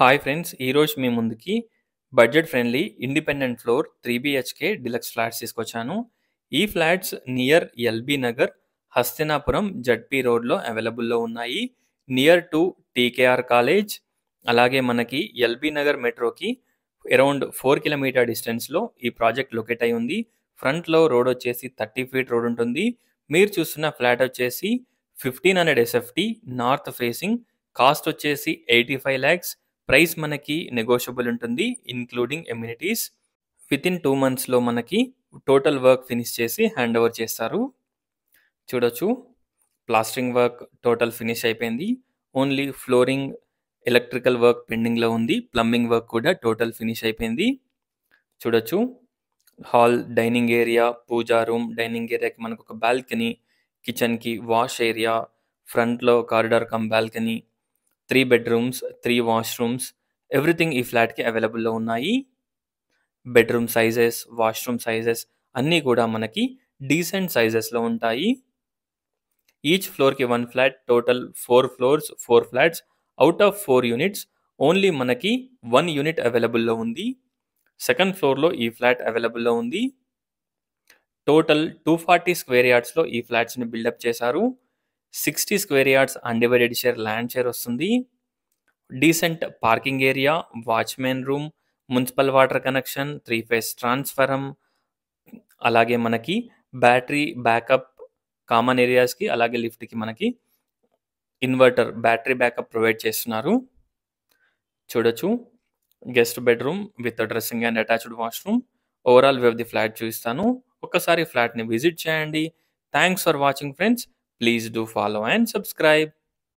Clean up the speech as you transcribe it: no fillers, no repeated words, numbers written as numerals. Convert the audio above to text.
Hi friends! ఈరోజు మీ ముందుకి budget friendly independent floor 3 BHK deluxe flats తీసుకొచ్చాను. ఈ flats near LB Nagar, Hastinapuram, ZP రోడ్‌లో అవైలబుల్‌లో ఉన్నాయి. నియర్ టు టీకేఆర్ కాలేజ్, అలాగే మనకి ఎల్బీ నగర్ మెట్రోకి అరౌండ్ 4 కిలోమీటర్ డిస్టెన్స్‌లో ఈ ప్రాజెక్ట్ లొకేట్ అయి ఉంది. ఫ్రంట్‌లో రోడ్ వచ్చేసి 30 ఫీట్ రోడ్ ఉంటుంది. మీరు చూస్తున్న ఫ్లాట్ వచ్చేసి 1500 ఎస్ఎఫ్టీ నార్త్ ఫేసింగ్. కాస్ట్ వచ్చేసి 85 లాక్స్. ప్రైస్ మనకి నెగోషియబుల్ ఉంటుంది ఇంక్లూడింగ్ ఎమ్యూనిటీస్. వితిన్ 2 మంత్స్లో మనకి టోటల్ వర్క్ ఫినిష్ చేసి హ్యాండ్ ఓవర్ చేస్తారు. చూడొచ్చు, ప్లాస్టరింగ్ వర్క్ టోటల్ ఫినిష్ అయిపోయింది. ఓన్లీ ఫ్లోరింగ్, ఎలక్ట్రికల్ వర్క్ పెండింగ్లో ఉంది. ప్లంబింగ్ వర్క్ కూడా టోటల్ ఫినిష్ అయిపోయింది. చూడొచ్చు, హాల్, డైనింగ్ ఏరియా, పూజా రూమ్, డైనింగ్ ఏరియాకి మనకు ఒక బాల్కనీ, కిచెన్కి వాష్ ఏరియా, ఫ్రంట్లో corridor come balcony, 3 bedrooms, 3 washrooms, everything ఈ ఫ్లాట్కి అవైలబుల్లో ఉన్నాయి. బెడ్రూమ్ సైజెస్, వాష్రూమ్ సైజెస్ అన్నీ కూడా మనకి డీసెంట్ సైజెస్లో ఉంటాయి. ఈచ్ ఫ్లోర్కి 1 flat, total 4 floors, 4 flats. Out of 4 units only మనకి 1 యూనిట్ అవైలబుల్లో ఉంది. సెకండ్ ఫ్లోర్లో ఈ ఫ్లాట్ అవైలబుల్లో ఉంది. టోటల్ 240 స్క్వేర్ యార్డ్స్లో ఈ ఫ్లాట్స్ని బిల్డప్ చేశారు. 60 square yards undivided share land share వస్తుంది. Decent parking area, watchmen room, municipal water connection, 3 phase transformer, అలాగే మనకి బ్యాటరీ బ్యాకప్ కామన్ ఏరియాస్కి, అలాగే లిఫ్ట్కి మనకి ఇన్వర్టర్ బ్యాటరీ బ్యాకప్ ప్రొవైడ్ చేస్తున్నారు. చూడొచ్చు, guest bedroom with dressing and attached washroom. Overall view of the flat చూపిస్తాను. ఒక్కసారి ఫ్లాట్ని visit చేయండి. Thanks for watching friends. Please do follow and subscribe.